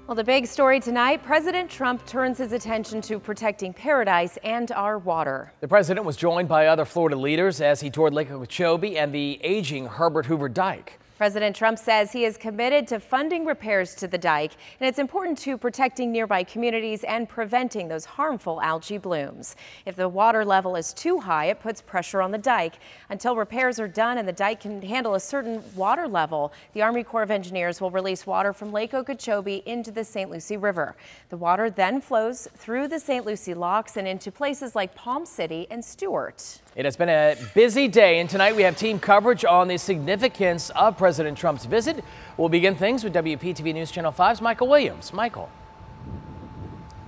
Well, the big story tonight, President Trump turns his attention to protecting paradise and our water. The president was joined by other Florida leaders as he toured Lake Okeechobee and the aging Herbert Hoover Dike. President Trump says he is committed to funding repairs to the dike, and it's important to protecting nearby communities and preventing those harmful algae blooms. If the water level is too high, it puts pressure on the dike. Until repairs are done and the dike can handle a certain water level, the Army Corps of Engineers will release water from Lake Okeechobee into the St. Lucie River. The water then flows through the St. Lucie locks and into places like Palm City and Stewart. It has been a busy day, and tonight we have team coverage on the significance of President Trump's visit. We'll begin things with WPTV News Channel 5's Michael Williams. Michael.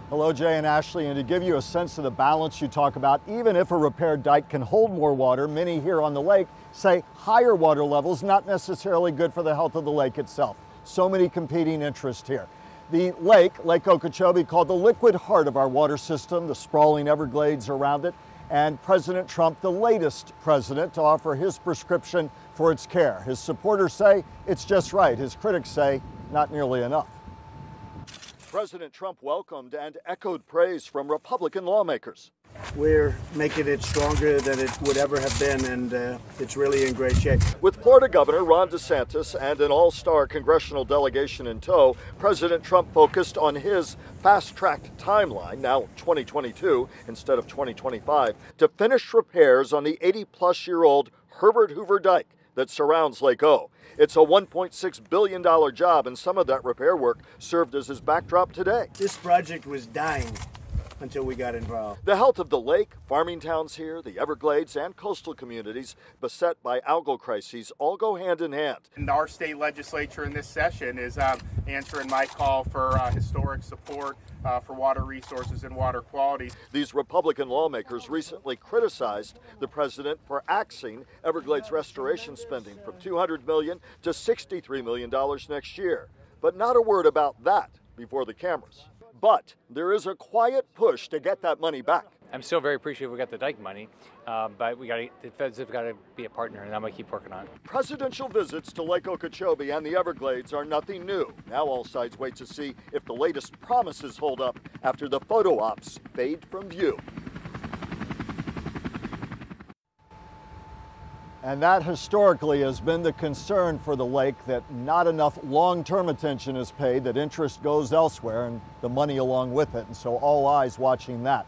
Hello, Jay and Ashley. And to give you a sense of the balance you talk about, even if a repaired dike can hold more water, many here on the lake say higher water levels not necessarily good for the health of the lake itself. So many competing interests here. The Lake Okeechobee, called the liquid heart of our water system, the sprawling Everglades around it, and President Trump, the latest president to offer his prescription for its care. His supporters say it's just right. His critics say not nearly enough. President Trump welcomed and echoed praise from Republican lawmakers. We're making it stronger than it would ever have been, and it's really in great shape. With Florida Governor Ron DeSantis and an all-star congressional delegation in tow, President Trump focused on his fast-tracked timeline, now 2022 instead of 2025, to finish repairs on the 80-plus-year-old Herbert Hoover Dike that surrounds Lake O. It's a $1.6 billion job, and some of that repair work served as his backdrop today. This project was dying until we got involved. The health of the lake, farming towns here, the Everglades, and coastal communities beset by algal crises all go hand in hand. And our state legislature in this session is answering my call for historic support for water resources and water quality. These Republican lawmakers recently criticized the president for axing Everglades restoration spending from $200 million to $63 million next year. But not a word about that before the cameras. But there is a quiet push to get that money back. I'm still very appreciative we got the dike money, but the feds have got to be a partner, and I'm going to keep working on it. Presidential visits to Lake Okeechobee and the Everglades are nothing new. Now all sides wait to see if the latest promises hold up after the photo ops fade from view. And that historically has been the concern for the lake, that not enough long-term attention is paid, that interest goes elsewhere and the money along with it. And so all eyes watching that.